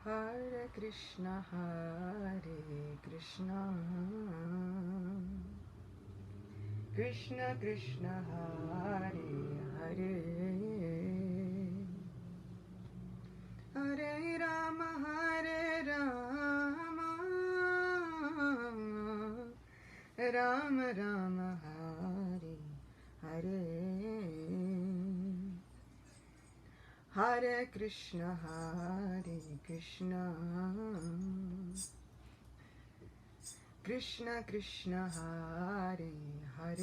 Hare Krishna, Krishna Krishna, Hare Hare, Hare Rama, Rama Rama, Hare Hare, Hare Krishna, Krishna Krishna, Hare Hare,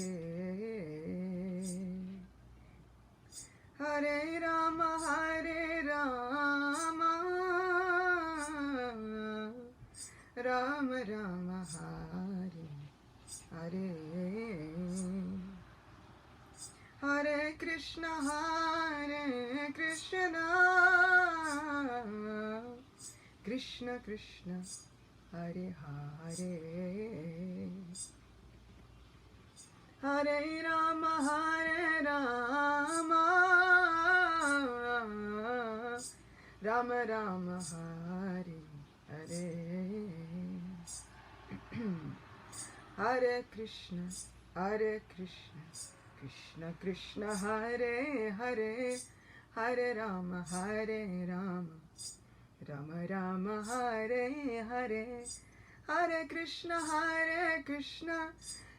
Hare Rama, Rama Rama, Hare Hare, Hare Krishna, Krishna Krishna, Hare Hare, Hare Rama, Rama Rama, Hare Hare, Hare Krishna, Krishna Krishna, Hare Hare, Hare Rama, Rama Rama, Hare Hare, Hare Krishna,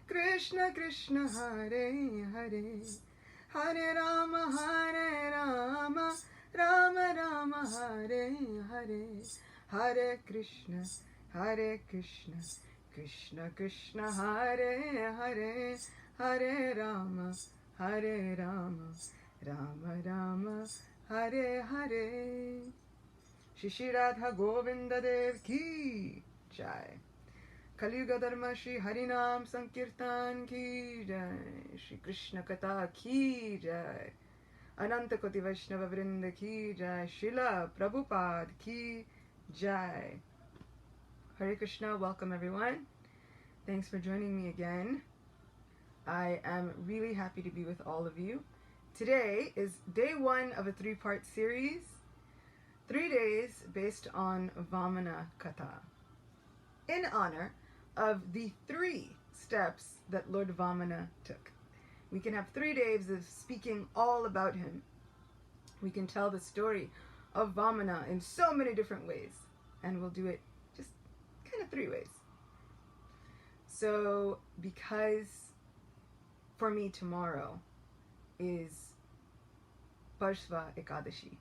Krishna Krishna, Hare Hare, Hare Rama, Rama Rama, Hare Hare, Hare Krishna, Krishna Krishna, Hare Hare, Hare Rama, Rama Rama, Hare Hare. Shri Radha Govinda Dev Ki Jai. Kali Yuga Dharma Shri Harinam Sankirtan Ki Jai. Shri Krishna Katha Ki Jai. Ananta Koti Vaishnava Vrinda Ki Jai. Srila Prabhupada Ki Jai. Hare Krishna, welcome everyone. Thanks for joining me again. I am really happy to be with all of you. Today is day 1 of a 3-part series. 3 days based on Vamana Katha, in honor of the 3 steps that Lord Vamana took. We can have 3 days of speaking all about him. We can tell the story of Vamana in so many different ways, and we'll do it just kind of 3 ways. So, because for me tomorrow is Parsva Ekadashi,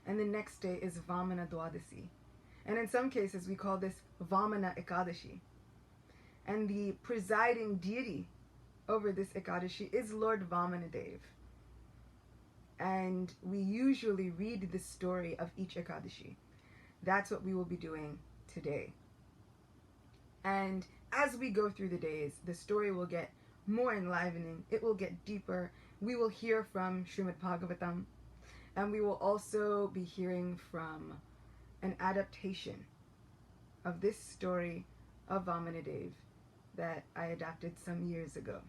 and the next day is Vamana Dwadasi. And in some cases we call this Vamana Ekadashi. And the presiding deity over this Ekadashi is Lord Vamanadev. And we usually read the story of each Ekadashi. That's what we will be doing today. And as we go through the days, the story will get more enlivening. It will get deeper. We will hear from Srimad Bhagavatam. And we will also be hearing from an adaptation of this story of Vamanadev that I adapted some years ago.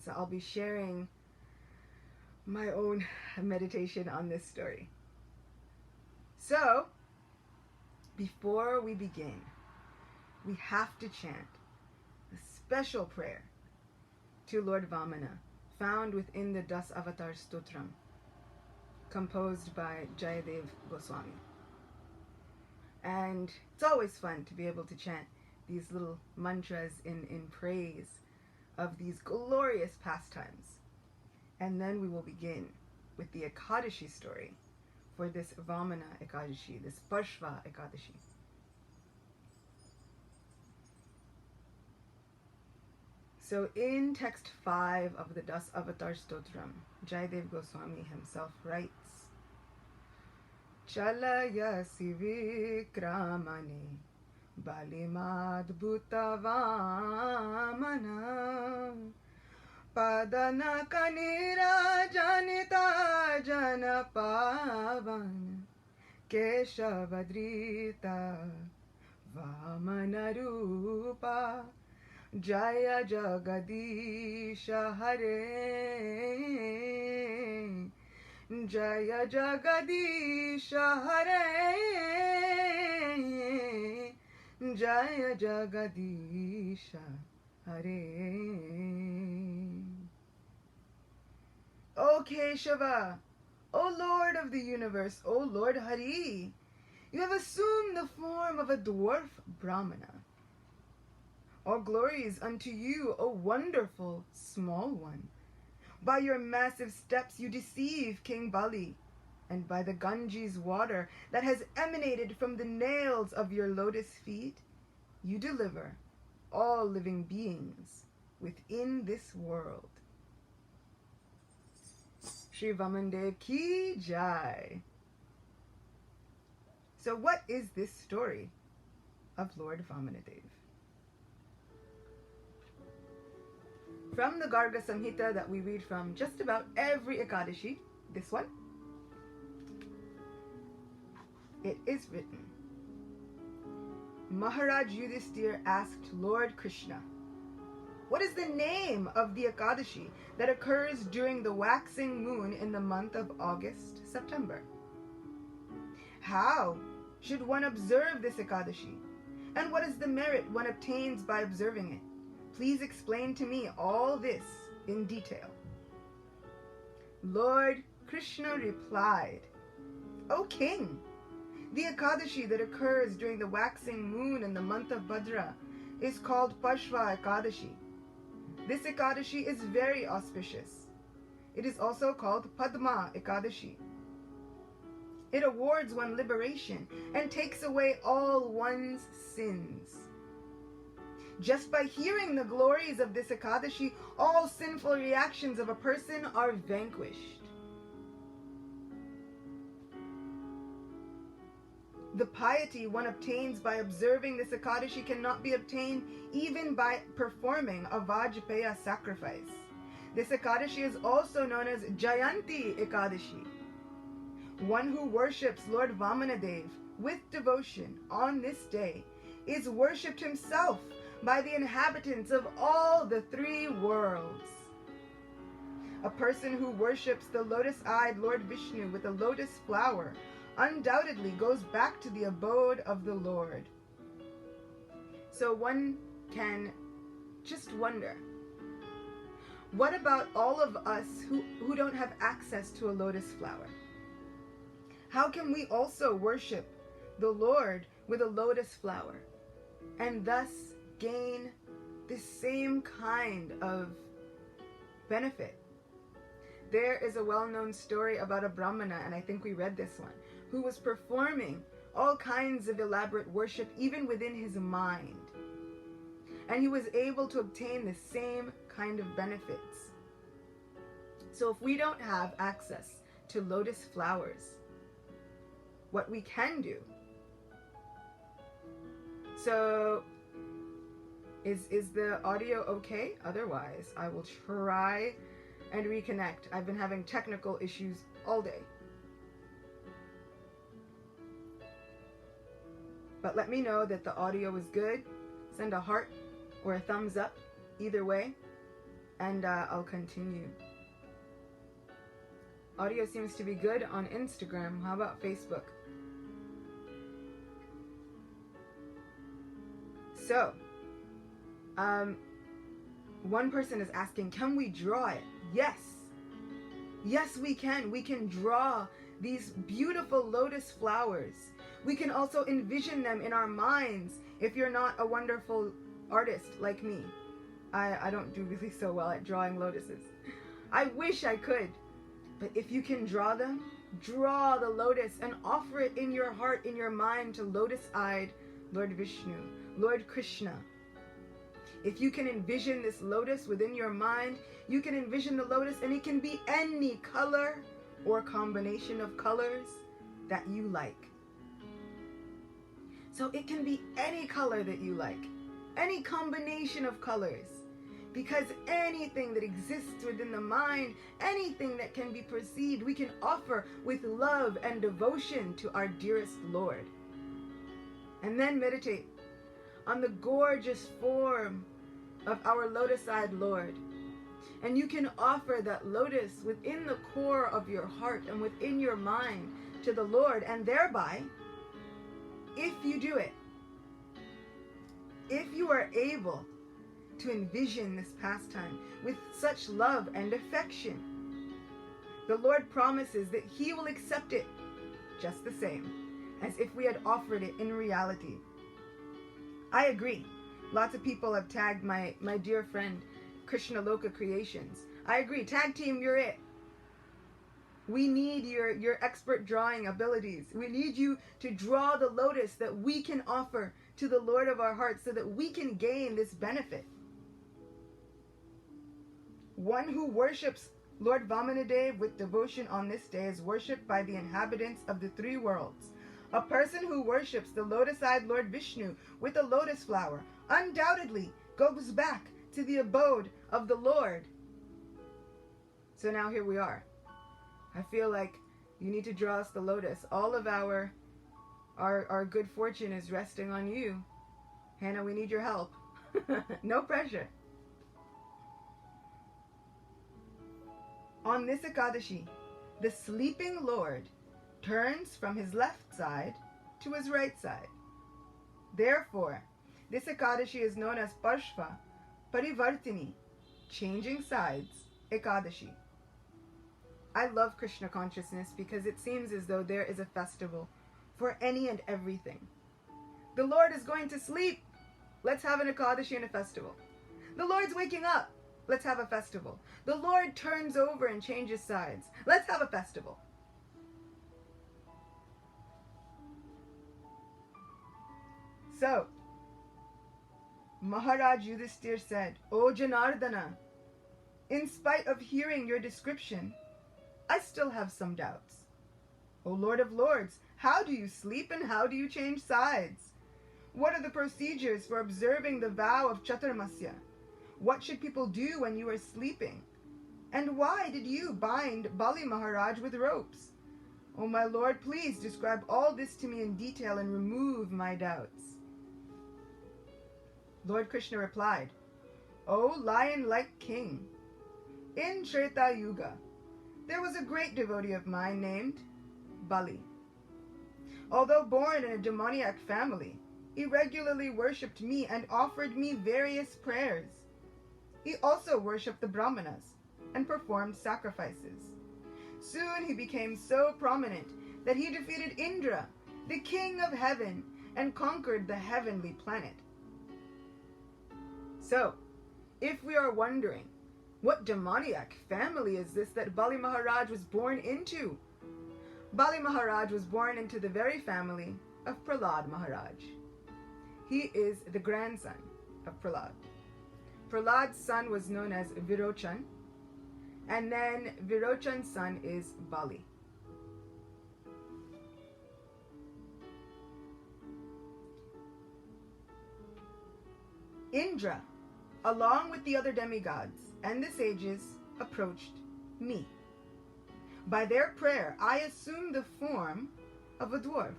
So I'll be sharing my own meditation on this story. So, before we begin, we have to chant a special prayer to Lord Vamana, found within the Das Avatar Stotram, composed by Jayadev Goswami. And it's always fun to be able to chant these little mantras in praise of these glorious pastimes. And then we will begin with the Ekadashi story for this Vamana Ekadashi, this Parsva Ekadashi. So in text 5 of the Das Avatar Stotram, Jayadev Goswami himself writes, Chalayasi vikramani balimadbhuta vamana padana kanira janita jana pavan keshavadrita vamana rupa Jaya Jagadisha Hare Jaya Jagadisha Hare Jaya Jagadisha Hare. O Keshava, O Lord of the universe, O Lord Hari, you have assumed the form of a dwarf Brahmana. All glories unto you, O wonderful small one. By your massive steps you deceive King Bali, and by the Ganges water that has emanated from the nails of your lotus feet, you deliver all living beings within this world. Sri Vamanadev Ki Jai. So what is this story of Lord Vamanadev? From the Garga Samhita that we read from just about every Ekadashi, this one, it is written, Maharaj Yudhisthira asked Lord Krishna, what is the name of the Ekadashi that occurs during the waxing moon in the month of August, September? How should one observe this Ekadashi? And what is the merit one obtains by observing it? Please explain to me all this in detail. Lord Krishna replied, O king, the Ekadashi that occurs during the waxing moon in the month of Bhadra is called Parsva Ekadashi. This Ekadashi is very auspicious. It is also called Padma Ekadashi. It awards one liberation and takes away all one's sins. Just by hearing the glories of this Ekadashi, all sinful reactions of a person are vanquished. The piety one obtains by observing this Ekadashi cannot be obtained even by performing a Vajpaya sacrifice. This Ekadashi is also known as Jayanti Ekadashi. One who worships Lord Vamanadev with devotion on this day is worshipped himself by the inhabitants of all the three worlds. A person who worships the lotus-eyed Lord Vishnu with a lotus flower undoubtedly goes back to the abode of the Lord. So one can just wonder, what about all of us who don't have access to a lotus flower? How can we also worship the Lord with a lotus flower and thus gain the same kind of benefit? There is a well-known story about a Brahmana, and I think we read this one, who was performing all kinds of elaborate worship even within his mind. And he was able to obtain the same kind of benefits. So if we don't have access to lotus flowers, what we can do, so is the audio okay? Otherwise, I will try and reconnect. I've been having technical issues all day. But let me know that the audio is good. Send a heart or a thumbs up, either way, and I'll continue. Audio seems to be good on Instagram. How about Facebook? So, one person is asking, can we draw it? Yes. Yes, we can. We can draw these beautiful lotus flowers. We can also envision them in our minds if you're not a wonderful artist like me. I don't do really so well at drawing lotuses. I wish I could. But if you can draw them, draw the lotus and offer it in your heart, in your mind, to lotus-eyed Lord Vishnu, Lord Krishna. If you can envision this lotus within your mind, you can envision the lotus, and it can be any color or combination of colors that you like. So it can be any color that you like, any combination of colors, because anything that exists within the mind, anything that can be perceived, we can offer with love and devotion to our dearest Lord. And then meditate on the gorgeous form of our lotus-eyed Lord. And you can offer that lotus within the core of your heart and within your mind to the Lord, and thereby, if you do it, If you are able to envision this pastime with such love and affection, the Lord promises that He will accept it just the same as if we had offered it in reality. I agree. Lots of people have tagged my dear friend Krishna Loka Creations. I agree. Tag team, you're it. We need your expert drawing abilities. We need you to draw the lotus that we can offer to the Lord of our hearts so that we can gain this benefit. One who worships Lord Vamanadev with devotion on this day is worshipped by the inhabitants of the three worlds. A person who worships the lotus-eyed Lord Vishnu with a lotus flower undoubtedly goes back to the abode of the Lord. So now here we are. I feel like you need to draw us the lotus. All of our good fortune is resting on you. Hannah, we need your help. No pressure. On this Ekadashi, the sleeping Lord turns from his left side to his right side. Therefore, this Ekadashi is known as Parsva Parivartini, changing sides Ekadashi. I love Krishna consciousness because it seems as though there is a festival for any and everything. The Lord is going to sleep. Let's have an Ekadashi and a festival. The Lord's waking up. Let's have a festival. The Lord turns over and changes sides. Let's have a festival. So, Maharaj Yudhishthir said, "O Janardana, in spite of hearing your description, I still have some doubts. O Lord of Lords, how do you sleep and how do you change sides? What are the procedures for observing the vow of Chaturmasya? What should people do when you are sleeping? And why did you bind Bali Maharaj with ropes? O my Lord, please describe all this to me in detail and remove my doubts." Lord Krishna replied, "O lion-like king, in Treta Yuga, there was a great devotee of mine named Bali. Although born in a demoniac family, he regularly worshipped me and offered me various prayers. He also worshipped the Brahmanas and performed sacrifices. Soon he became so prominent that he defeated Indra, the king of heaven, and conquered the heavenly planet." So, if we are wondering, what demoniac family is this that Bali Maharaj was born into? Bali Maharaj was born into the very family of Prahlad Maharaj. He is the grandson of Prahlad. Prahlad's son was known as Virochan, and then Virochan's son is Bali. Indra, along with the other demigods and the sages, approached me. By their prayer, I assumed the form of a dwarf,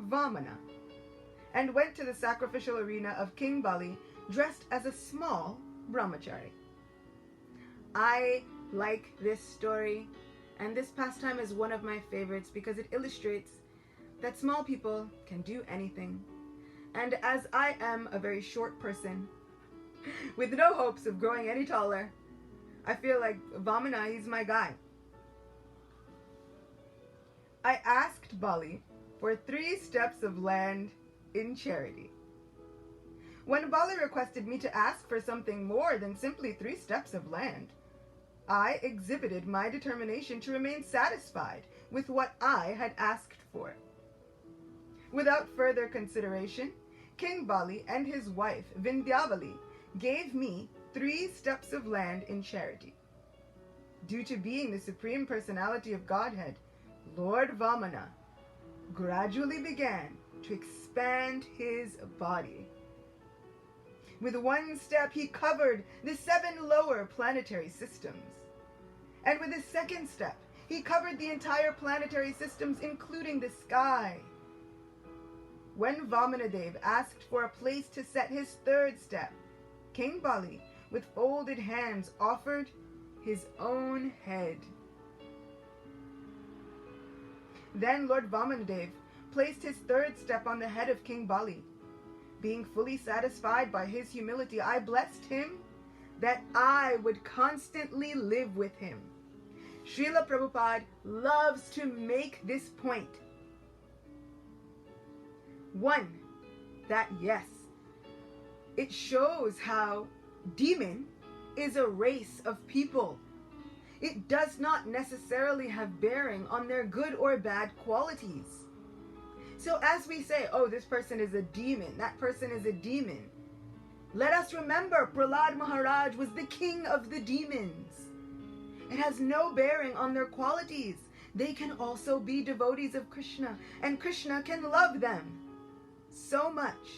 Vamana, and went to the sacrificial arena of King Bali dressed as a small brahmachari. I like this story, and this pastime is one of my favorites because it illustrates that small people can do anything. And as I am a very short person, with no hopes of growing any taller, I feel like Vamana, he's my guy. I asked Bali for 3 steps of land in charity. When Bali requested me to ask for something more than simply 3 steps of land, I exhibited my determination to remain satisfied with what I had asked for. Without further consideration, King Bali and his wife Vindhyavali gave me 3 steps of land in charity. Due to being the Supreme Personality of Godhead, Lord Vamana gradually began to expand his body. With 1 step, he covered the 7 lower planetary systems. And with his 2nd step, he covered the entire planetary systems, including the sky. When Vamanadev asked for a place to set his 3rd step, King Bali, with folded hands, offered his own head. Then Lord Vamanadev placed his 3rd step on the head of King Bali. Being fully satisfied by his humility, I blessed him that I would constantly live with him. Srila Prabhupada loves to make this point. One, that yes, it shows how demon is a race of people. It does not necessarily have bearing on their good or bad qualities. So as we say, oh, this person is a demon, that person is a demon, let us remember Prahlad Maharaj was the king of the demons. It has no bearing on their qualities. They can also be devotees of Krishna, and Krishna can love them so much.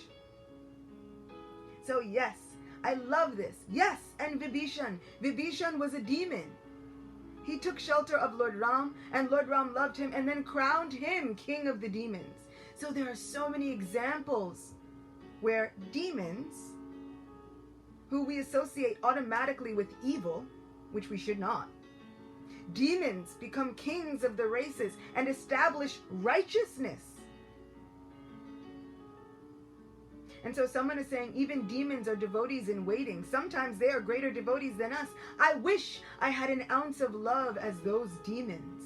So yes, I love this. Yes, and Vibhishan. Vibhishan was a demon. He took shelter of Lord Ram, and Lord Ram loved him and then crowned him king of the demons. So there are so many examples where demons, who we associate automatically with evil, which we should not, demons become kings of the races and establish righteousness. And so someone is saying even demons are devotees in waiting. Sometimes they are greater devotees than us. I wish I had an ounce of love as those demons.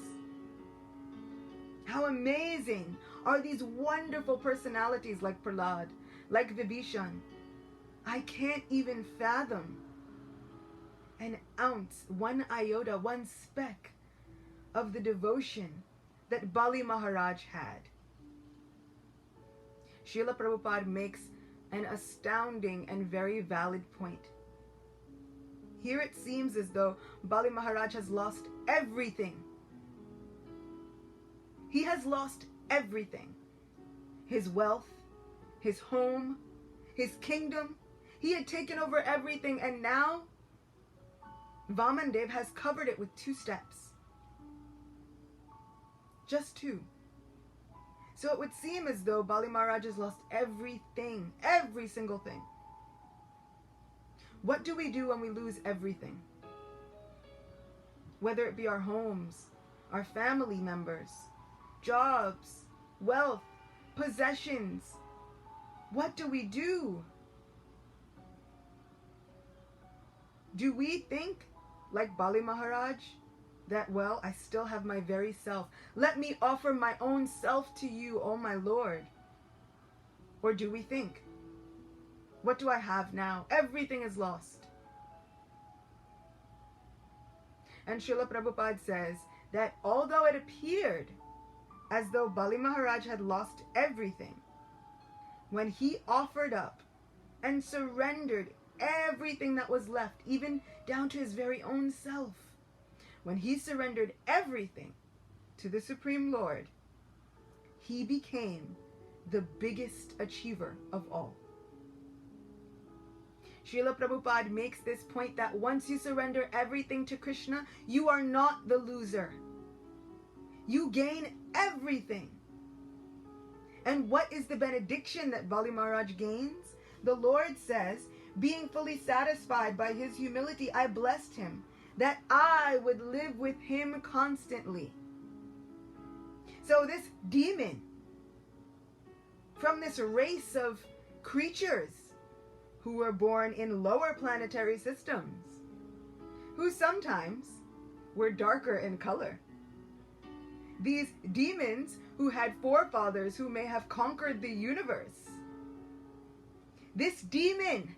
How amazing are these wonderful personalities like Prahlad, like Vibhishan. I can't even fathom an ounce, one iota, one speck of the devotion that Bali Maharaj had. Srila Prabhupada makes an astounding and very valid point. Here it seems as though Bali Maharaj has lost everything. He has lost everything. His wealth, his home, his kingdom. He had taken over everything, and now Vamanadev has covered it with 2 steps. Just 2. So it would seem as though Bali Maharaj has lost everything, every single thing. What do we do when we lose everything? Whether it be our homes, our family members, jobs, wealth, possessions. What do we do? Do we think, like Bali Maharaj, that, well, I still have my very self. Let me offer my own self to you, O my Lord. Or do we think, what do I have now? Everything is lost. And Srila Prabhupada says that although it appeared as though Bali Maharaj had lost everything, when he offered up and surrendered everything that was left, even down to his very own self, when he surrendered everything to the Supreme Lord, he became the biggest achiever of all. Srila Prabhupada makes this point that once you surrender everything to Krishna, you are not the loser. You gain everything. And what is the benediction that Bali Maharaj gains? The Lord says, being fully satisfied by his humility, I blessed him, that I would live with him constantly. So this demon, from this race of creatures who were born in lower planetary systems, who sometimes were darker in color, these demons who had forefathers who may have conquered the universe, this demon,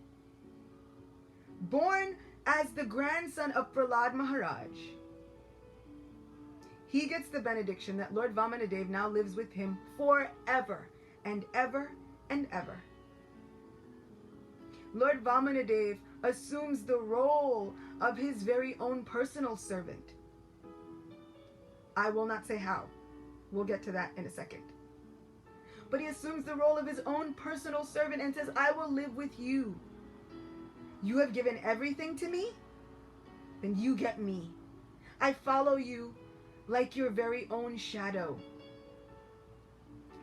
born as the grandson of Prahlad Maharaj, he gets the benediction that Lord Vamanadev now lives with him forever and ever and ever. Lord Vamanadev assumes the role of his very own personal servant. I will not say how. We'll get to that in a second. But he assumes the role of his own personal servant and says, I will live with you. You have given everything to me, then you get me. I follow you like your very own shadow.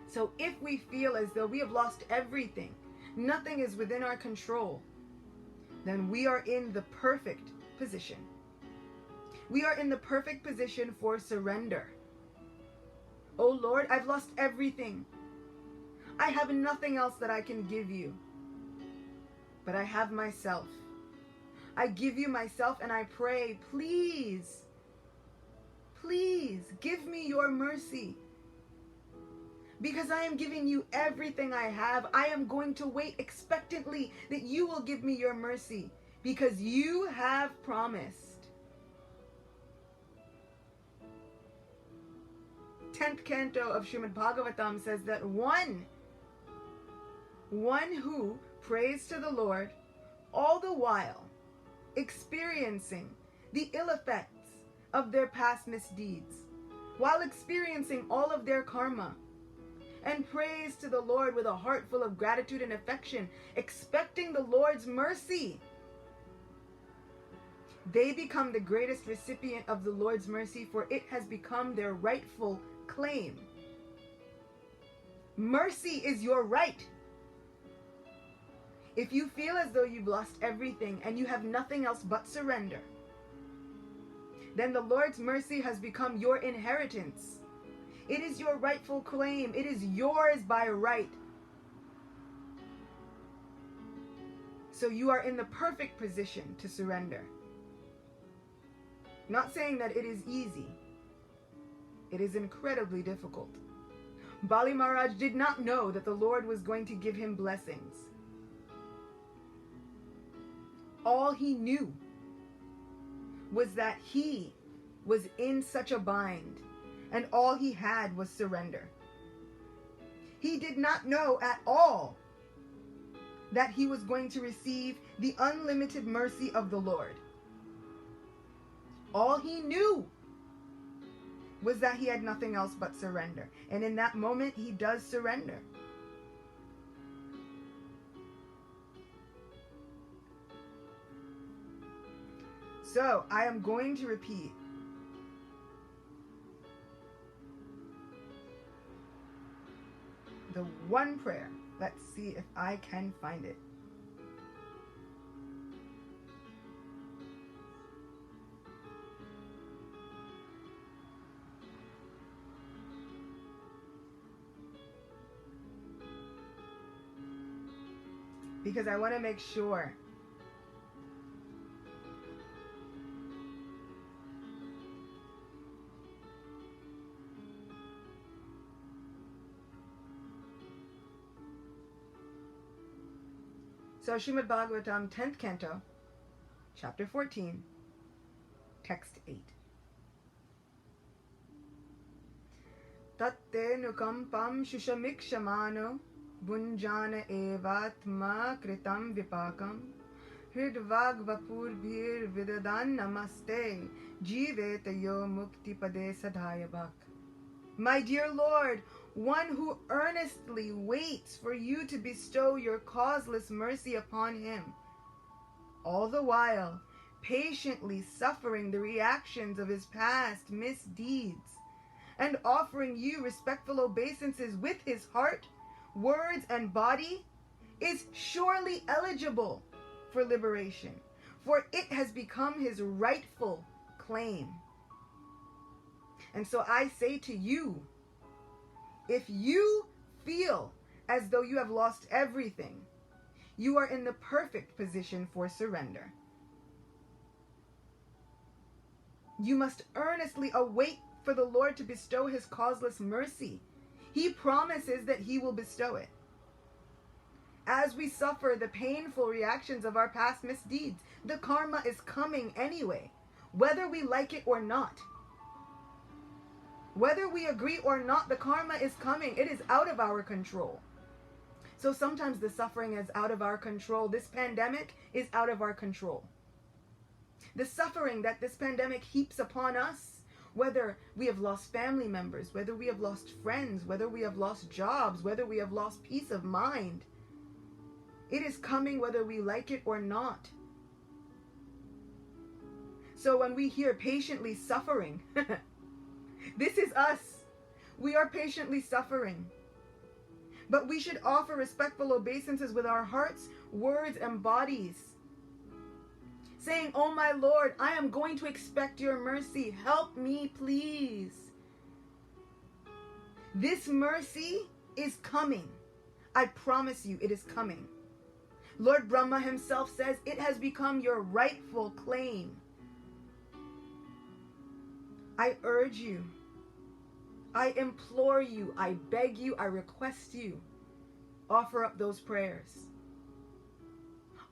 So if we feel as though we have lost everything, nothing is within our control, then we are in the perfect position. We are in the perfect position for surrender. Oh Lord, I've lost everything. I have nothing else that I can give you. but I have myself. I give you myself and I pray, please, please give me your mercy. Because I am giving you everything I have, I am going to wait expectantly that you will give me your mercy, because you have promised. 10th canto of Srimad Bhagavatam says that one who prays to the Lord all the while experiencing the ill effects of their past misdeeds, while experiencing all of their karma, and prays to the Lord with a heart full of gratitude and affection, expecting the Lord's mercy, they become the greatest recipient of the Lord's mercy, for it has become their rightful claim. Mercy is your right. If you feel as though you've lost everything and you have nothing else but surrender, then the Lord's mercy has become your inheritance. It is your rightful claim. It is yours by right. So you are in the perfect position to surrender. Not saying that it is easy. It is incredibly difficult. Bali Maharaj did not know that the Lord was going to give him blessings. All he knew was that he was in such a bind, and all he had was surrender. He did not know at all that he was going to receive the unlimited mercy of the Lord. All he knew was that he had nothing else but surrender. And in that moment, he does surrender. So, I am going to repeat the one prayer. Let's see if I can find it. Because I want to make sure So Srimad Bhagavatam 10th Canto, Chapter 14, Text 8. Tatte nukampam shushamikshmano bunjana evatma kritam vipakam hridvag vapurbhir vidadan namaste jivetayo mukti pade sadhaya bhak. My dear Lord, one who earnestly waits for you to bestow your causeless mercy upon him, all the while patiently suffering the reactions of his past misdeeds, and offering you respectful obeisances with his heart, words, and body, is surely eligible for liberation, for it has become his rightful claim. And so I say to you, if you feel as though you have lost everything, you are in the perfect position for surrender. You must earnestly await for the Lord to bestow his causeless mercy. He promises that he will bestow it. As we suffer the painful reactions of our past misdeeds, the karma is coming anyway, whether we like it or not. Whether we agree or not, the karma is coming. It is out of our control. So sometimes the suffering is out of our control. This pandemic is out of our control. The suffering that this pandemic heaps upon us, whether we have lost family members, whether we have lost friends, whether we have lost jobs, whether we have lost peace of mind, it is coming whether we like it or not. So when we hear patiently suffering, this is us. We are patiently suffering. But we should offer respectful obeisances with our hearts, words, and bodies, saying, "Oh my Lord, I am going to expect your mercy. Help me, please." This mercy is coming. I promise you, it is coming. Lord Brahma himself says it has become your rightful claim. I urge you, I implore you, I beg you, I request you, offer up those prayers.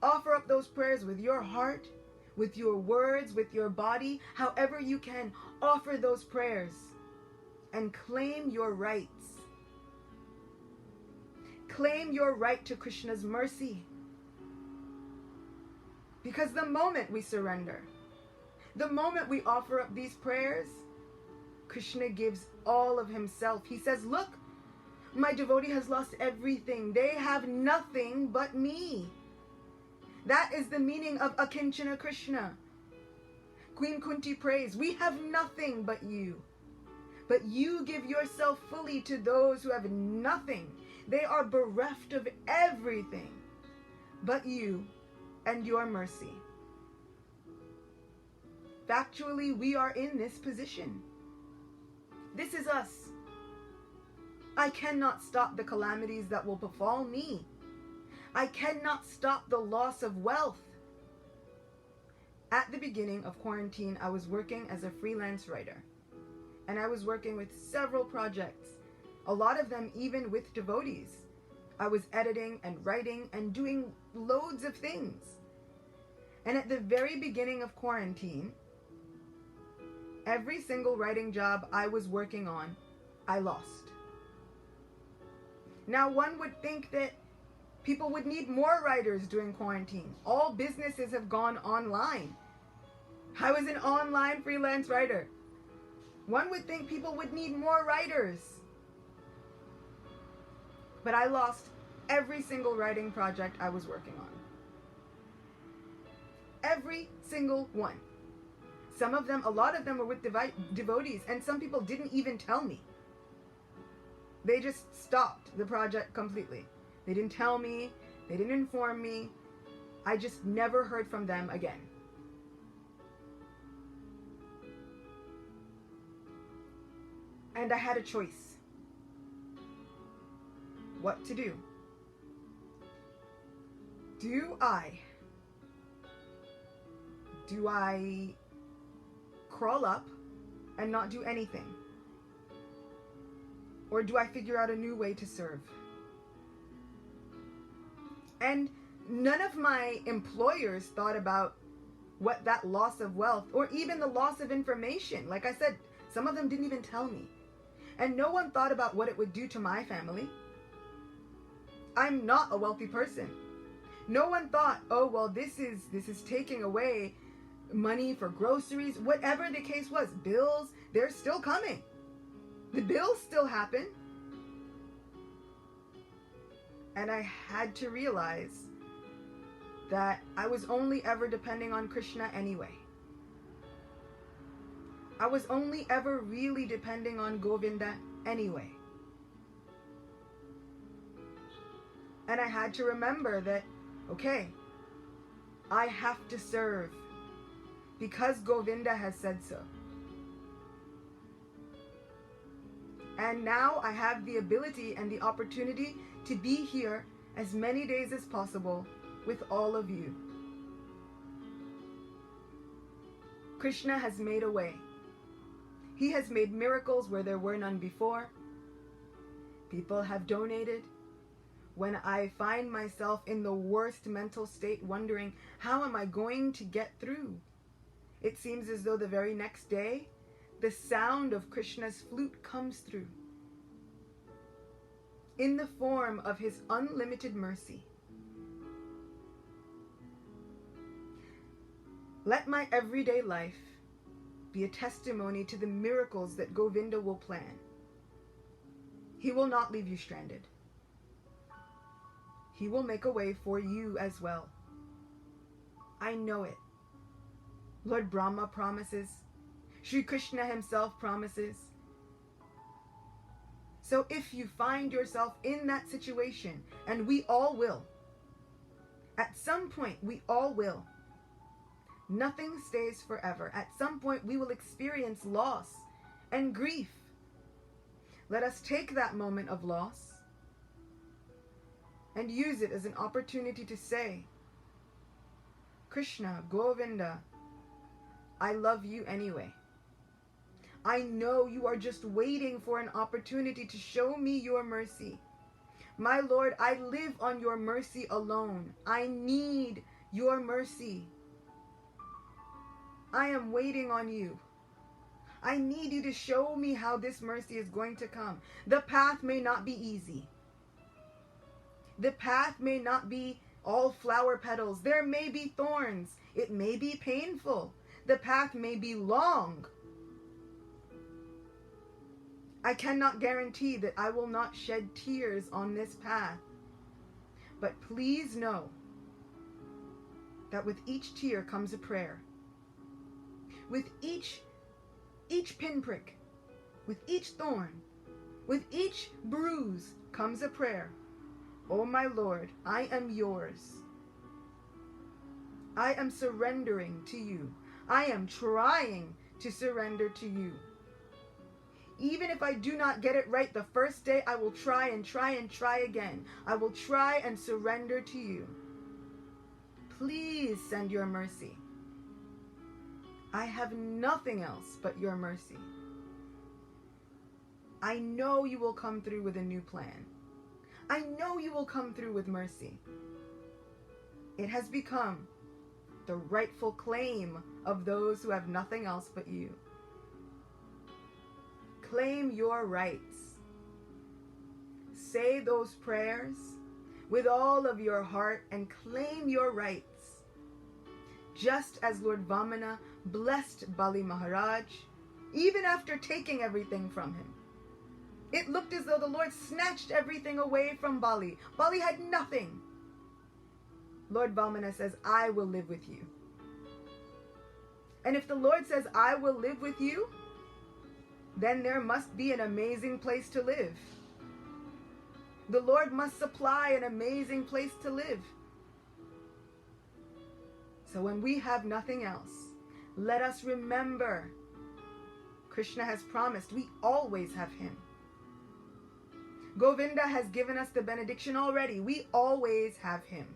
Offer up those prayers with your heart, with your words, with your body, however you can. Offer those prayers and claim your rights. Claim your right to Krishna's mercy. Because the moment we surrender, the moment we offer up these prayers, Krishna gives all of himself. He says, look, my devotee has lost everything. They have nothing but me. That is the meaning of Akinchana Krishna. Queen Kunti prays, we have nothing but you. But you give yourself fully to those who have nothing. They are bereft of everything but you and your mercy. Factually, we are in this position. This is us. I cannot stop the calamities that will befall me. I cannot stop the loss of wealth. At the beginning of quarantine, I was working as a freelance writer. And I was working with several projects. A lot of them even with devotees. I was editing and writing and doing loads of things. And at the very beginning of quarantine, every single writing job I was working on, I lost. Now one would think that people would need more writers during quarantine. All businesses have gone online. I was an online freelance writer. One would think people would need more writers. But I lost every single writing project I was working on. Every single one. Some of them, a lot of them were with devotees, and some people didn't even tell me. They just stopped the project completely. They didn't tell me, they didn't inform me. I just never heard from them again. And I had a choice. What to do? Do I crawl up and not do anything? Or do I figure out a new way to serve? And none of my employers thought about what that loss of wealth, or even the loss of information. Like I said, some of them didn't even tell me. And no one thought about what it would do to my family. I'm not a wealthy person. No one thought, oh, well, this is taking away money for groceries. Whatever the case was, bills, they're still coming. The bills still happen. And I had to realize that I was only ever depending on Krishna anyway. I was only ever really depending on Govinda anyway. And I had to remember that, okay, I have to serve because Govinda has said so. And now I have the ability and the opportunity to be here as many days as possible with all of you. Krishna has made a way. He has made miracles where there were none before. People have donated. When I find myself in the worst mental state, wondering, how am I going to get through? It seems as though the very next day, the sound of Krishna's flute comes through in the form of his unlimited mercy. Let my everyday life be a testimony to the miracles that Govinda will plan. He will not leave you stranded. He will make a way for you as well. I know it. Lord Brahma promises. Sri Krishna himself promises. So if you find yourself in that situation, and we all will, at some point we all will, nothing stays forever. At some point we will experience loss and grief. Let us take that moment of loss and use it as an opportunity to say, Krishna, Govinda, I love you anyway. I know you are just waiting for an opportunity to show me your mercy. My Lord, I live on your mercy alone. I need your mercy. I am waiting on you. I need you to show me how this mercy is going to come. The path may not be easy. The path may not be all flower petals. There may be thorns. It may be painful. The path may be long. I cannot guarantee that I will not shed tears on this path. But please know that with each tear comes a prayer. With each pinprick, with each thorn, with each bruise comes a prayer. Oh my Lord, I am yours. I am surrendering to you. I am trying to surrender to you. Even if I do not get it right the first day, I will try and try and try again. I will try and surrender to you. Please send your mercy. I have nothing else but your mercy. I know you will come through with a new plan. I know you will come through with mercy. It has become the rightful claim of those who have nothing else but you. Claim your rights. Say those prayers with all of your heart and claim your rights. Just as Lord Vamana blessed Bali Maharaj, even after taking everything from him. It looked as though the Lord snatched everything away from Bali. Bali had nothing. Lord Vamana says, I will live with you. And if the Lord says, I will live with you, then there must be an amazing place to live. The Lord must supply an amazing place to live. So when we have nothing else, let us remember Krishna has promised we always have him. Govinda has given us the benediction already. We always have him.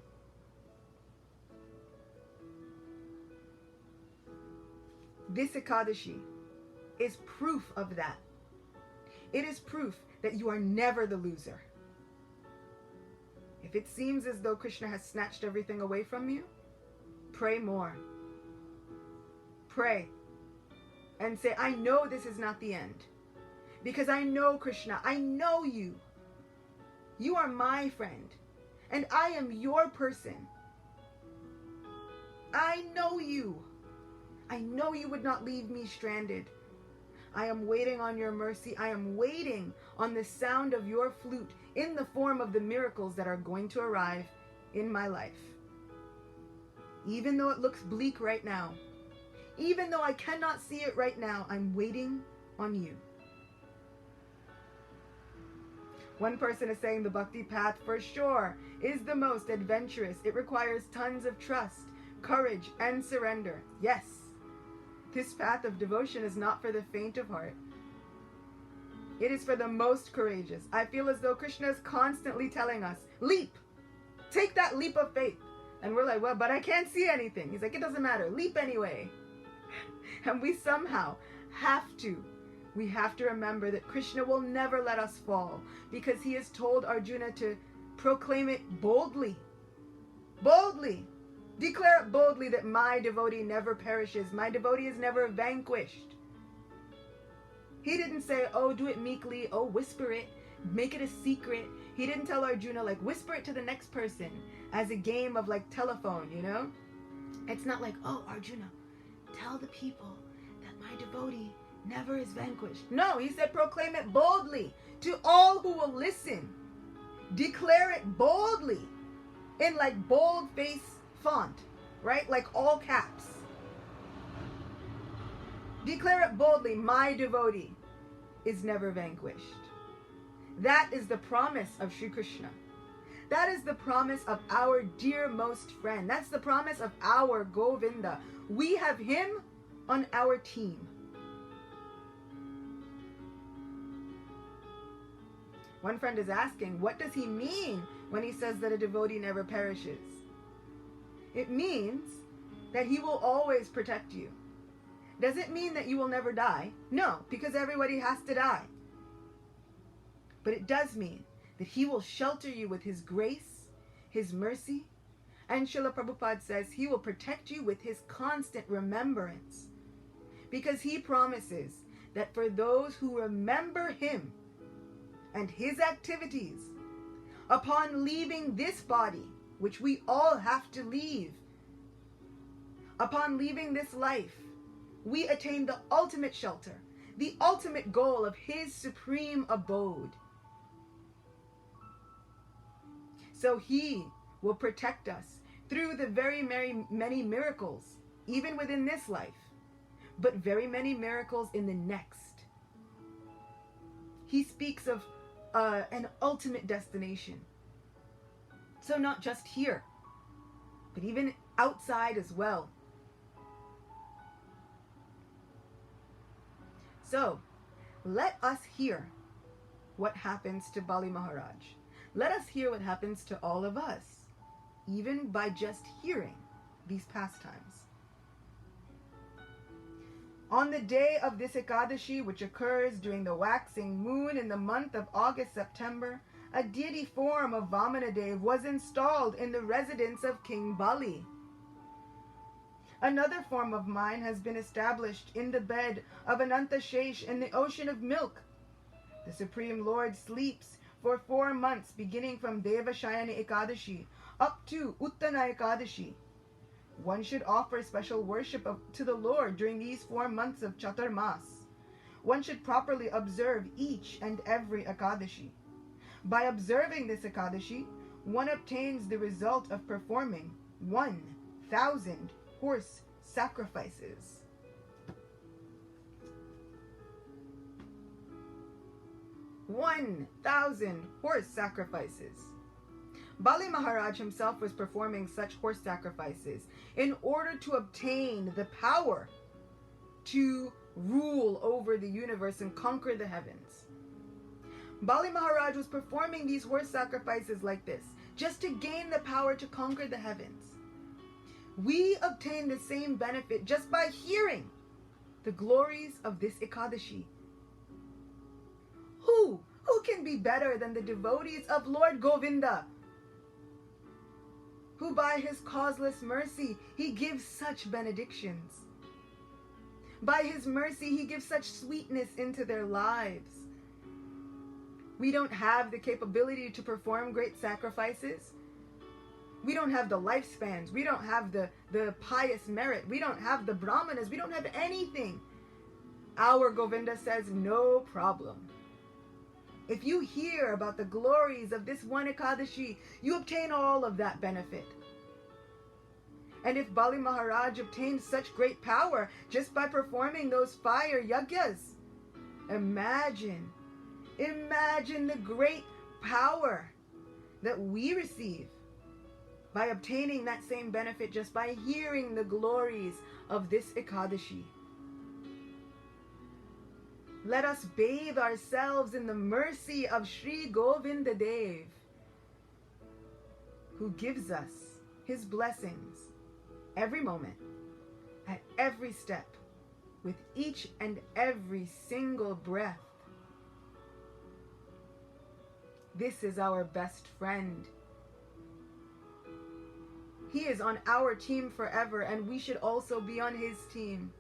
This Ekadashi is proof of that. It is proof that you are never the loser. If it seems as though Krishna has snatched everything away from you, pray more. Pray and say, I know this is not the end. Because I know Krishna, I know you. You are my friend, and I am your person. I know you. I know you would not leave me stranded. I am waiting on your mercy. I am waiting on the sound of your flute in the form of the miracles that are going to arrive in my life. Even though it looks bleak right now, even though I cannot see it right now, I'm waiting on you. One person is saying the bhakti path for sure is the most adventurous. It requires tons of trust, courage, and surrender. Yes, this path of devotion is not for the faint of heart. It is for the most courageous. I feel as though Krishna is constantly telling us, leap, take that leap of faith. And we're like, well, but I can't see anything. He's like, it doesn't matter, leap anyway. And we somehow we have to remember that Krishna will never let us fall, because he has told Arjuna to proclaim it boldly. Boldly. Declare it boldly that my devotee never perishes. My devotee is never vanquished. He didn't say, oh, do it meekly. Oh, whisper it. Make it a secret. He didn't tell Arjuna, like, whisper it to the next person as a game of, like, telephone, you know? It's not like, oh, Arjuna, tell the people that my devotee never is vanquished. No, he said proclaim it boldly to all who will listen. Declare it boldly in, like, bold-face font, right? Like all caps. Declare it boldly, my devotee is never vanquished. That is the promise of Sri Krishna. That is the promise of our dearmost friend. That's the promise of our Govinda. We have him on our team. One friend is asking, what does he mean when he says that a devotee never perishes? It means that he will always protect you. Does it mean that you will never die? No, because everybody has to die. But it does mean that he will shelter you with his grace, his mercy, and Srila Prabhupada says he will protect you with his constant remembrance. Because he promises that for those who remember him and his activities, upon leaving this body, which we all have to leave, upon leaving this life, we attain the ultimate shelter, the ultimate goal of his supreme abode. So he will protect us through the very many miracles, even within this life, but very many miracles in the next. He speaks of an ultimate destination. So not just here, but even outside as well. So, let us hear what happens to Bali Maharaj. Let us hear what happens to all of us, even by just hearing these pastimes. On the day of this Ekadashi, which occurs during the waxing moon in the month of August-September, a deity form of Vamanadev was installed in the residence of King Bali. Another form of mine has been established in the bed of Ananta Shesh in the ocean of milk. The Supreme Lord sleeps for 4 months, beginning from Devashayani Ekadashi up to Uttana Ekadashi. One should offer special worship to the Lord during these 4 months of Chaturmas. One should properly observe each and every Ekadashi. By observing this Ekadashi, one obtains the result of performing 1,000 horse sacrifices. (1,000 horse sacrifices. Bali Maharaj himself was performing such horse sacrifices in order to obtain the power to rule over the universe and conquer the heavens. Bali Maharaj was performing these horse sacrifices like this, just to gain the power to conquer the heavens. We obtain the same benefit just by hearing the glories of this Ekadashi. Who can be better than the devotees of Lord Govinda, who by his causeless mercy, he gives such benedictions. By his mercy, he gives such sweetness into their lives. We don't have the capability to perform great sacrifices. We don't have the lifespans. We don't have the pious merit. We don't have the brahmanas. We don't have anything. Our Govinda says, no problem. If you hear about the glories of this one Ekadashi, you obtain all of that benefit. And if Bali Maharaj obtained such great power just by performing those fire yagyas, imagine the great power that we receive by obtaining that same benefit just by hearing the glories of this Ekadashi. Let us bathe ourselves in the mercy of Sri Govinda Dev, who gives us his blessings every moment, at every step, with each and every single breath. This is our best friend. He is on our team forever, and we should also be on his team.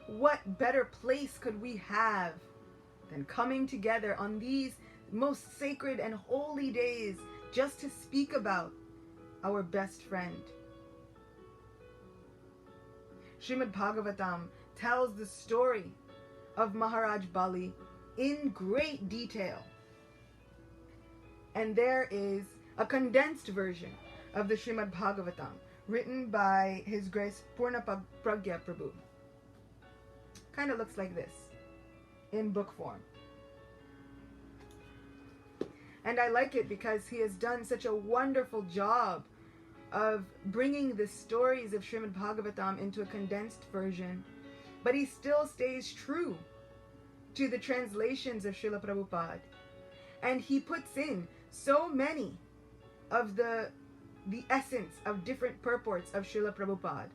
What better place could we have than coming together on these most sacred and holy days just to speak about our best friend? Srimad Bhagavatam tells the story of Maharaj Bali in great detail. And there is a condensed version of the Srimad Bhagavatam written by His Grace Purna Pragya Prabhu. Kind of looks like this in book form. And I like it because he has done such a wonderful job of bringing the stories of Srimad Bhagavatam into a condensed version, but he still stays true to the translations of Srila Prabhupada. And he puts in so many of the essence of different purports of Srila Prabhupada.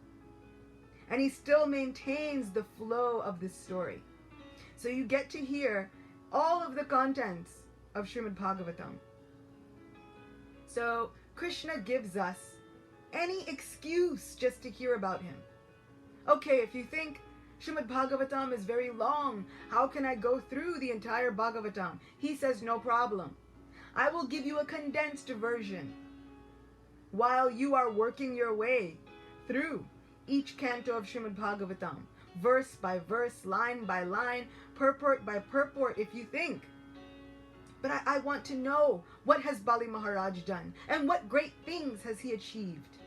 And he still maintains the flow of this story. So you get to hear all of the contents of Srimad Bhagavatam. So Krishna gives us any excuse just to hear about him. Okay, if you think Srimad Bhagavatam is very long, how can I go through the entire Bhagavatam? He says, no problem. I will give you a condensed version while you are working your way through each canto of Srimad Bhagavatam, verse by verse, line by line, purport by purport, if you think. But I want to know, what has Bali Maharaj done? And what great things has he achieved?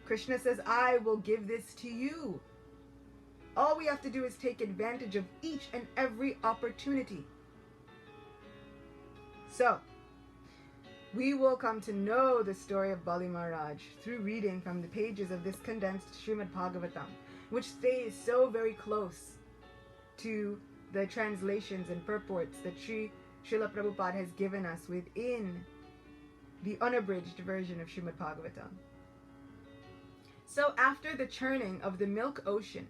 Krishna says, I will give this to you. All we have to do is take advantage of each and every opportunity. So, we will come to know the story of Bali Maharaj through reading from the pages of this condensed Srimad Bhagavatam, which stays so very close to the translations and purports that Srila Prabhupada has given us within the unabridged version of Srimad Bhagavatam. So after the churning of the milk ocean,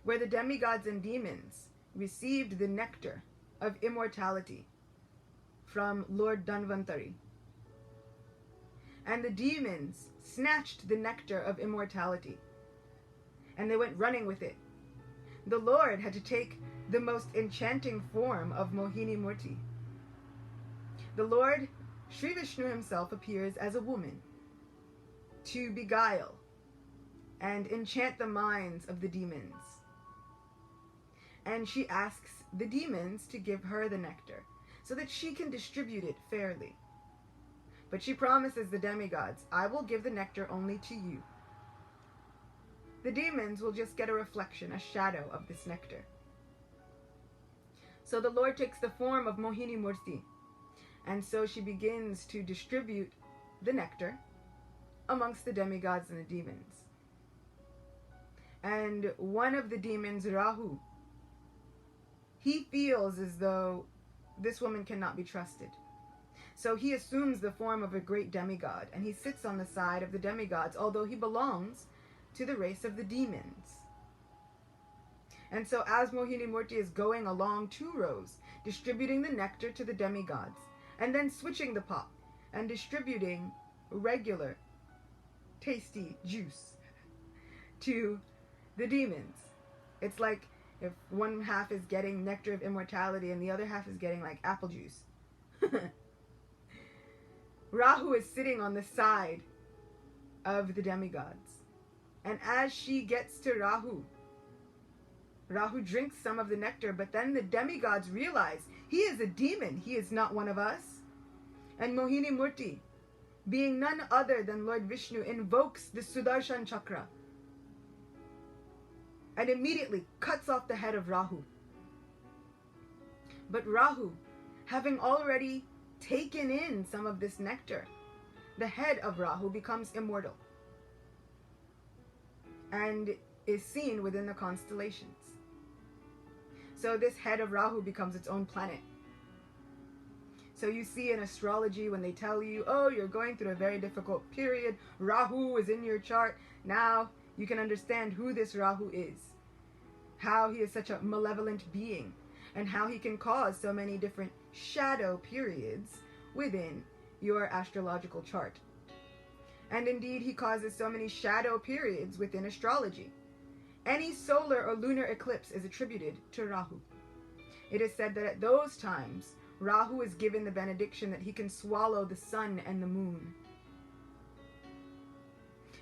where the demigods and demons received the nectar of immortality from Lord Dhanvantari, and the demons snatched the nectar of immortality, and they went running with it, the Lord had to take the most enchanting form of Mohini Murti. The Lord, Sri Vishnu himself, appears as a woman to beguile and enchant the minds of the demons. And she asks the demons to give her the nectar so that she can distribute it fairly. But she promises the demigods, I will give the nectar only to you. The demons will just get a reflection, a shadow of this nectar. So the Lord takes the form of Mohini Murti, and so she begins to distribute the nectar amongst the demigods and the demons. And one of the demons, Rahu, he feels as though this woman cannot be trusted. So he assumes the form of a great demigod, and he sits on the side of the demigods, although he belongs to the race of the demons. And so as Mohini Murti is going along 2 rows, distributing the nectar to the demigods, and then switching the pot and distributing regular, tasty juice to the demons. It's like if one half is getting nectar of immortality and the other half is getting like apple juice. Rahu is sitting on the side of the demigods. And as she gets to Rahu, Rahu drinks some of the nectar, but then the demigods realize he is a demon. He is not one of us. And Mohini Murti, being none other than Lord Vishnu, invokes the Sudarshan Chakra and immediately cuts off the head of Rahu. But Rahu, having already taken in some of this nectar, the head of Rahu becomes immortal and is seen within the constellations. So this head of Rahu becomes its own planet. So you see in astrology when they tell you, oh, you're going through a very difficult period, Rahu is in your chart. Now you can understand who this Rahu is, how he is such a malevolent being, and how he can cause so many different shadow periods within your astrological chart. And indeed, he causes so many shadow periods within astrology. Any solar or lunar eclipse is attributed to Rahu. It is said that at those times, Rahu is given the benediction that he can swallow the sun and the moon.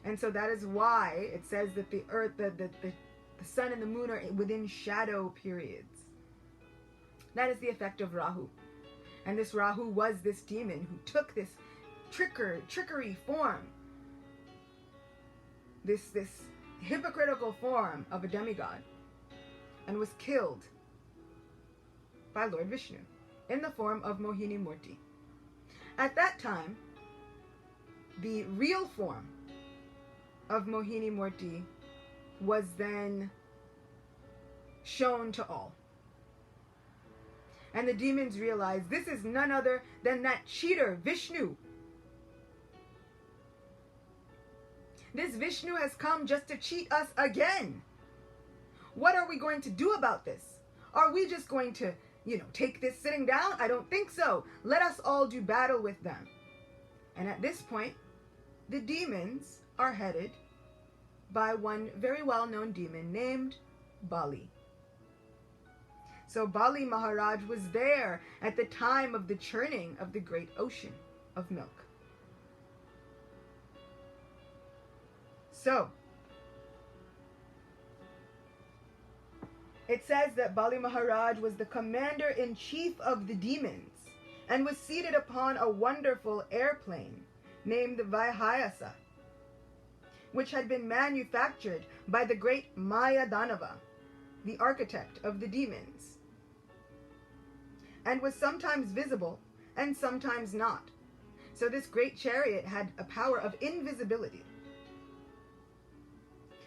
And so that is why it says that the earth, the sun and the moon are within shadow periods. That is the effect of Rahu. And this Rahu was this demon who took this trickery form, this hypocritical form of a demigod, and was killed by Lord Vishnu in the form of Mohini Murti. At that time, the real form of Mohini Murti was then shown to all. And the demons realize this is none other than that cheater, Vishnu. This Vishnu has come just to cheat us again. What are we going to do about this? Are we just going to, take this sitting down? I don't think so. Let us all do battle with them. And at this point, the demons are headed by one very well-known demon named Bali. So Bali Maharaj was there at the time of the churning of the great ocean of milk. So, it says that Bali Maharaj was the commander-in-chief of the demons and was seated upon a wonderful airplane named Vaihayasa, which had been manufactured by the great Maya Danava, the architect of the demons, and was sometimes visible and sometimes not. So this great chariot had a power of invisibility.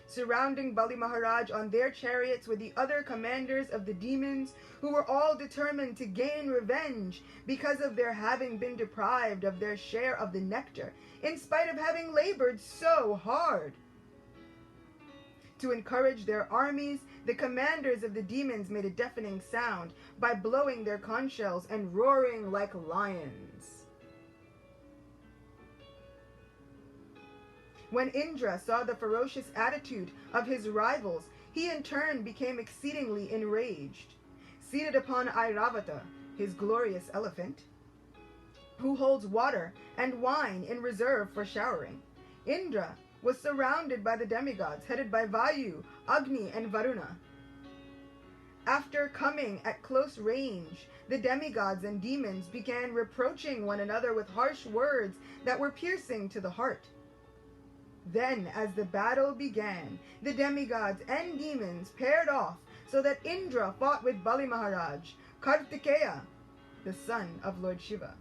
Surrounding Bali Maharaj on their chariots were the other commanders of the demons, who were all determined to gain revenge because of their having been deprived of their share of the nectar, in spite of having labored so hard. To encourage their armies, the commanders of the demons made a deafening sound by blowing their conch shells and roaring like lions. When Indra saw the ferocious attitude of his rivals, he in turn became exceedingly enraged. Seated upon Airavata, his glorious elephant, who holds water and wine in reserve for showering, Indra was surrounded by the demigods, headed by Vayu, Agni, and Varuna. After coming at close range, the demigods and demons began reproaching one another with harsh words that were piercing to the heart. Then, as the battle began, the demigods and demons paired off so that Indra fought with Bali Maharaj, Kartikeya, the son of Lord Shiva.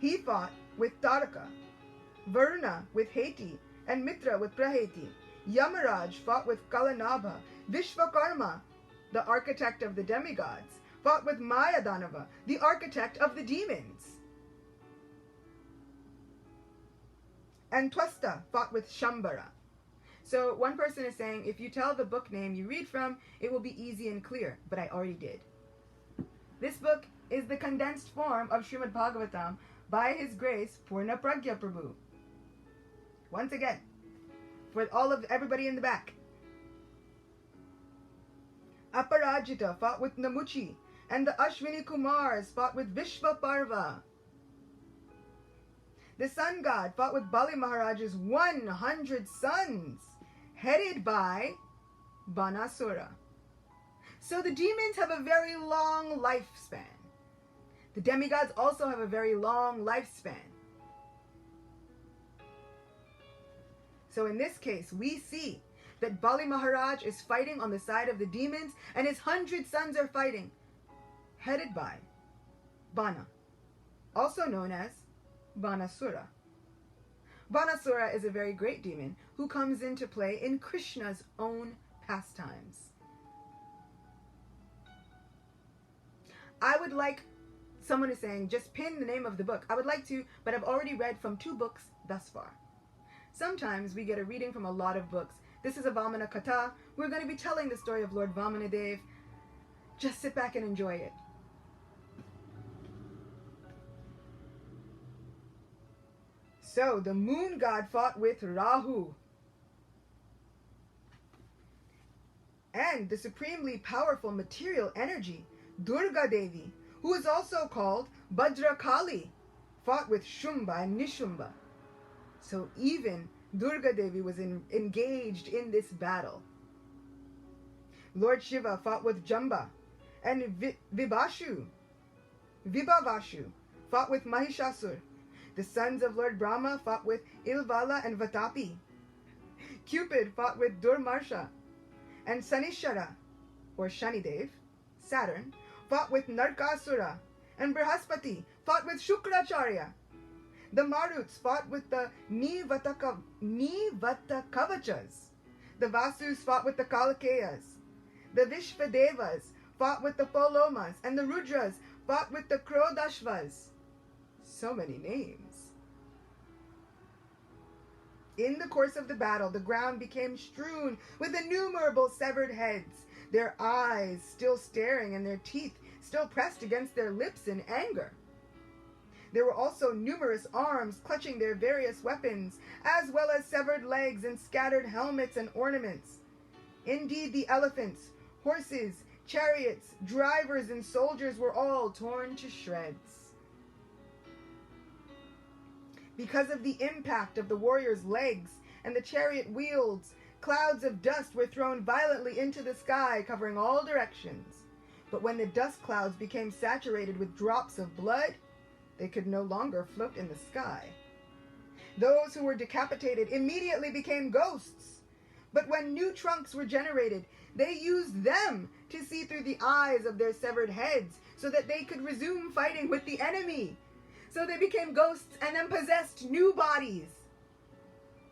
He fought with Taraka, Varuna with Heti, and Mitra with Praheti. Yamaraj fought with Kalanabha. Vishvakarma, the architect of the demigods, fought with Mayadanava, the architect of the demons. And Twasta fought with Shambhara. So one person is saying, if you tell the book name you read from, it will be easy and clear. But I already did. This book is the condensed form of Srimad Bhagavatam by His Grace Purna Pragya Prabhu. Once again, for everybody in the back. Aparajita fought with Namuchi, and the Ashwini Kumars fought with Vishvaparva. The sun god fought with Bali Maharaj's 100 sons, headed by Banasura. So the demons have a very long lifespan. The demigods also have a very long lifespan. So in this case, we see that Bali Maharaj is fighting on the side of the demons, and his 100 sons are fighting, headed by Bana, also known as Banasura. Banasura is a very great demon who comes into play in Krishna's own pastimes. I would like, someone is saying, just pin the name of the book. I would like to, but I've already read from 2 books thus far. Sometimes we get a reading from a lot of books. This is a Vamana Katha. We're going to be telling the story of Lord Vamanadev. Just sit back and enjoy it. So, the moon god fought with Rahu. And the supremely powerful material energy, Durga Devi, who is also called Bhadrakali, fought with Shumba and Nishumbha. So even Durga Devi was engaged in this battle. Lord Shiva fought with Jamba, and Vibhavashu fought with Mahishasur. The sons of Lord Brahma fought with Ilvala and Vatapi. Cupid fought with Durmarsha, and Sanishara, or Shanidev, Saturn, fought with Narkasura, and Brihaspati fought with Shukracharya. The Maruts fought with the Nivatakavachas. The Vasus fought with the Kalakeyas. The Vishvadevas fought with the Polomas, and the Rudras fought with the Krodashvas. So many names. In the course of the battle, the ground became strewn with innumerable severed heads, their eyes still staring and their teeth still pressed against their lips in anger. There were also numerous arms clutching their various weapons, as well as severed legs and scattered helmets and ornaments. Indeed, the elephants, horses, chariots, drivers, and soldiers were all torn to shreds. Because of the impact of the warriors' legs and the chariot wheels, clouds of dust were thrown violently into the sky, covering all directions. But when the dust clouds became saturated with drops of blood, they could no longer float in the sky. Those who were decapitated immediately became ghosts. But when new trunks were generated, they used them to see through the eyes of their severed heads so that they could resume fighting with the enemy. So they became ghosts and then possessed new bodies.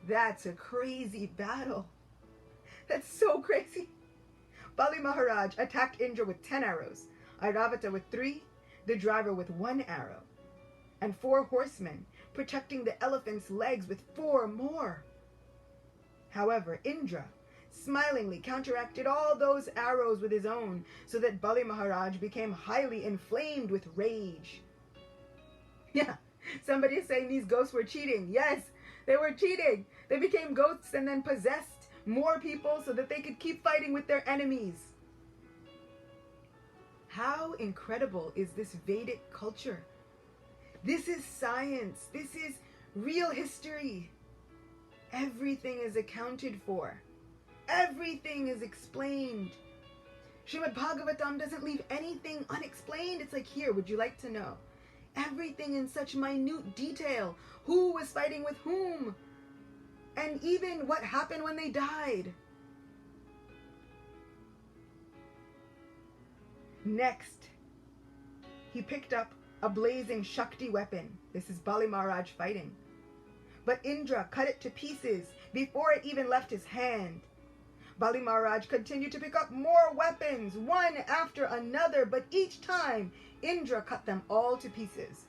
That's a crazy battle. That's so crazy. Bali Maharaj attacked Indra with 10 arrows, Airavata with 3, the driver with 1 arrow, and 4 horsemen, protecting the elephant's legs with 4 more. However, Indra smilingly counteracted all those arrows with his own, so that Bali Maharaj became highly inflamed with rage. Yeah, somebody is saying these ghosts were cheating. Yes, they were cheating. They became ghosts and then possessed more people so that they could keep fighting with their enemies. How incredible is this Vedic culture? This is science. This is real history. Everything is accounted for. Everything is explained. Srimad Bhagavatam doesn't leave anything unexplained. It's like, here, would you like to know? Everything in such minute detail. Who was fighting with whom? And even what happened when they died. Next, he picked up a blazing Shakti weapon. This is Bali Maharaj fighting. But Indra cut it to pieces before it even left his hand. Bali Maharaj continued to pick up more weapons, one after another, but each time Indra cut them all to pieces.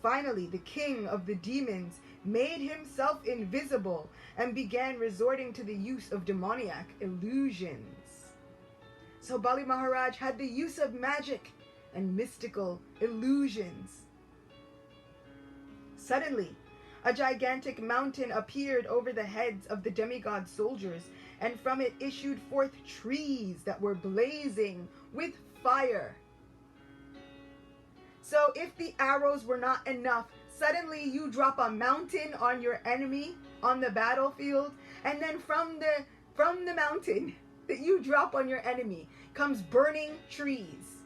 Finally, the king of the demons made himself invisible and began resorting to the use of demoniac illusions. So Bali Maharaj had the use of magic and mystical illusions. Suddenly, a gigantic mountain appeared over the heads of the demigod soldiers, and from it issued forth trees that were blazing with fire. So if the arrows were not enough, suddenly you drop a mountain on your enemy on the battlefield, and then from the mountain that you drop on your enemy comes burning trees.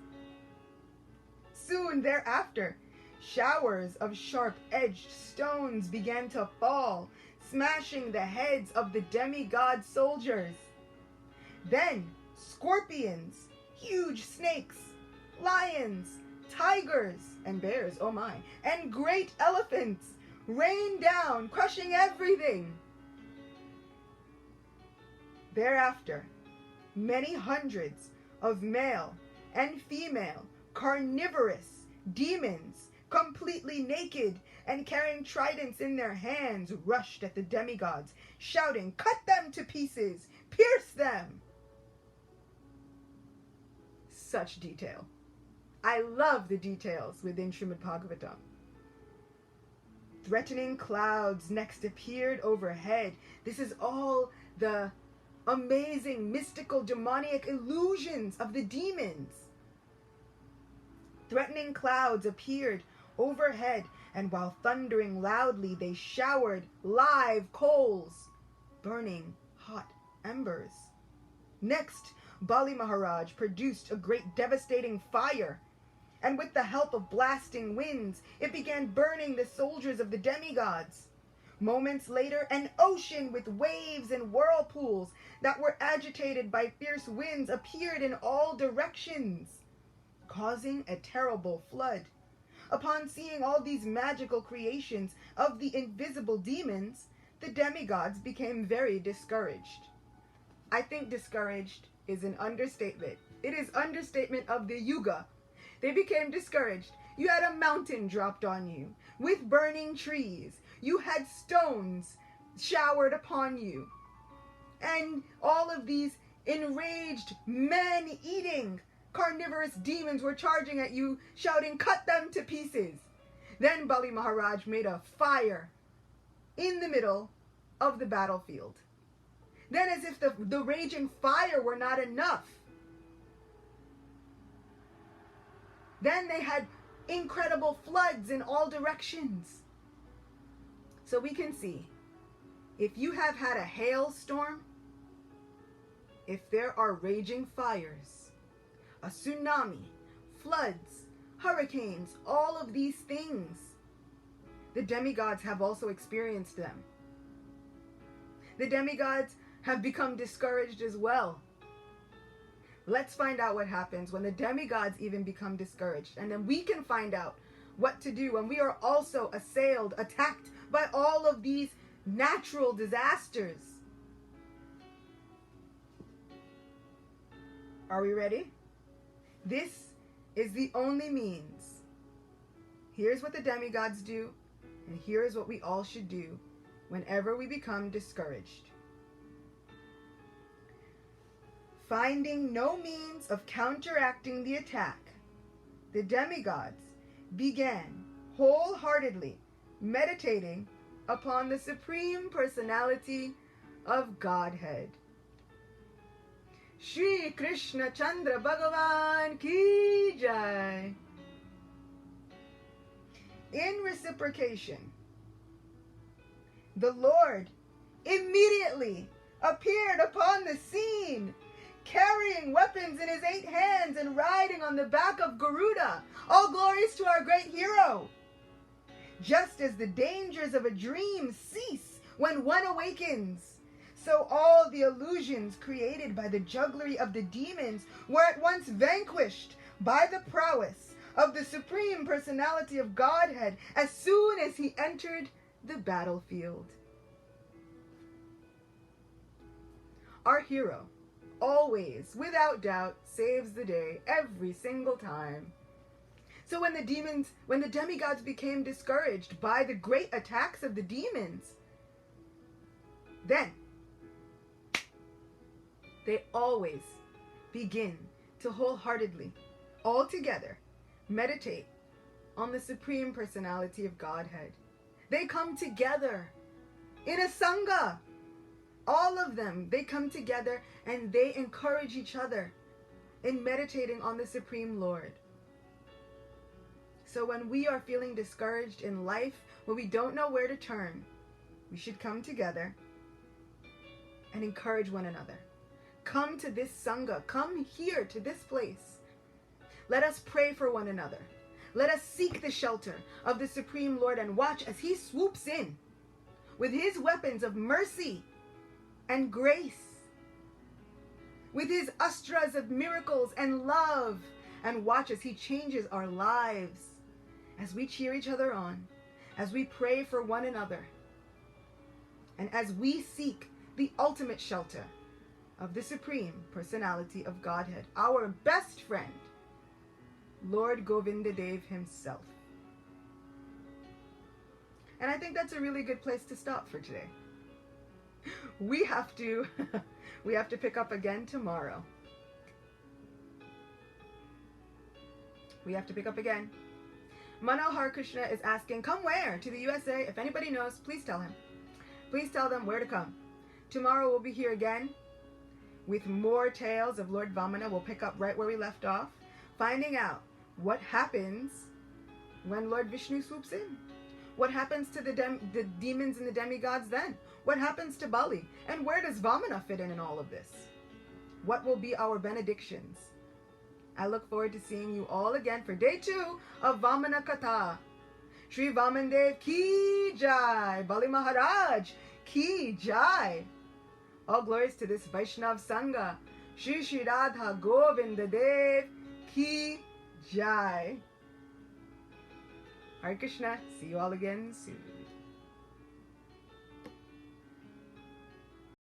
Soon thereafter, showers of sharp-edged stones began to fall, smashing the heads of the demigod soldiers. Then scorpions, huge snakes, lions, tigers and bears, oh my, and great elephants rained down, crushing everything. Thereafter, many hundreds of male and female carnivorous demons, completely naked and carrying tridents in their hands, rushed at the demigods, shouting, "Cut them to pieces! Pierce them!" Such detail. I love the details within Srimad Bhagavatam. Threatening clouds next appeared overhead. This is all the amazing, mystical, demoniac illusions of the demons. Threatening clouds appeared overhead, and while thundering loudly, they showered live coals, burning hot embers. Next, Bali Maharaj produced a great devastating fire, and with the help of blasting winds, it began burning the soldiers of the demigods. Moments later, an ocean with waves and whirlpools that were agitated by fierce winds appeared in all directions, causing a terrible flood. Upon seeing all these magical creations of the invisible demons, the demigods became very discouraged. I think discouraged is an understatement. It is understatement of the yuga. They became discouraged. You had a mountain dropped on you with burning trees. You had stones showered upon you. And all of these enraged men-eating carnivorous demons were charging at you, shouting, "Cut them to pieces." Then Bali Maharaj made a fire in the middle of the battlefield. Then, as if the raging fire were not enough, then they had incredible floods in all directions. So we can see, if you have had a hailstorm, if there are raging fires, a tsunami, floods, hurricanes, all of these things, the demigods have also experienced them. The demigods have become discouraged as well. Let's find out what happens when the demigods even become discouraged. And then we can find out what to do when we are also assailed, attacked by all of these natural disasters. Are we ready? This is the only means. Here's what the demigods do, and here's what we all should do whenever we become discouraged. Finding no means of counteracting the attack, the demigods began wholeheartedly meditating upon the Supreme Personality of Godhead. Shri Krishna Chandra Bhagavan Ki Jai. In reciprocation, the Lord immediately appeared upon the scene, carrying weapons in his 8 hands and riding on the back of Garuda. All glories to our great hero. Just as the dangers of a dream cease when one awakens, so all the illusions created by the jugglery of the demons were at once vanquished by the prowess of the Supreme Personality of Godhead as soon as he entered the battlefield. Our hero always, without doubt, saves the day every single time. So when the demigods became discouraged by the great attacks of the demons, then they always begin to wholeheartedly, all together, meditate on the Supreme Personality of Godhead. They come together in a sangha. All of them, they come together and they encourage each other in meditating on the Supreme Lord. So when we are feeling discouraged in life, when we don't know where to turn, we should come together and encourage one another. Come to this sangha. Come here to this place. Let us pray for one another. Let us seek the shelter of the Supreme Lord and watch as he swoops in with his weapons of mercy and grace, with his astras of miracles and love, and watch as he changes our lives, as we cheer each other on, as we pray for one another, and as we seek the ultimate shelter of the Supreme Personality of Godhead, our best friend, Lord Vamanadev himself. And I think that's a really good place to stop for today. We have to pick up again tomorrow. We have to pick up again. Manohar Krishna is asking, come where? To the USA? If anybody knows, please tell him. Please tell them where to come. Tomorrow we'll be here again with more tales of Lord Vamana. We'll pick up right where we left off, finding out what happens when Lord Vishnu swoops in. What happens to the demons and the demigods then? What happens to Bali? And where does Vamana fit in all of this? What will be our benedictions? I look forward to seeing you all again for day 2 of Vamana Katha. Sri Vamanadev Ki Jai. Bali Maharaj Ki Jai. All glories to this Vaishnav Sangha. Shri Radha Govindadev Ki Jai. Hare Krishna. See you all again soon.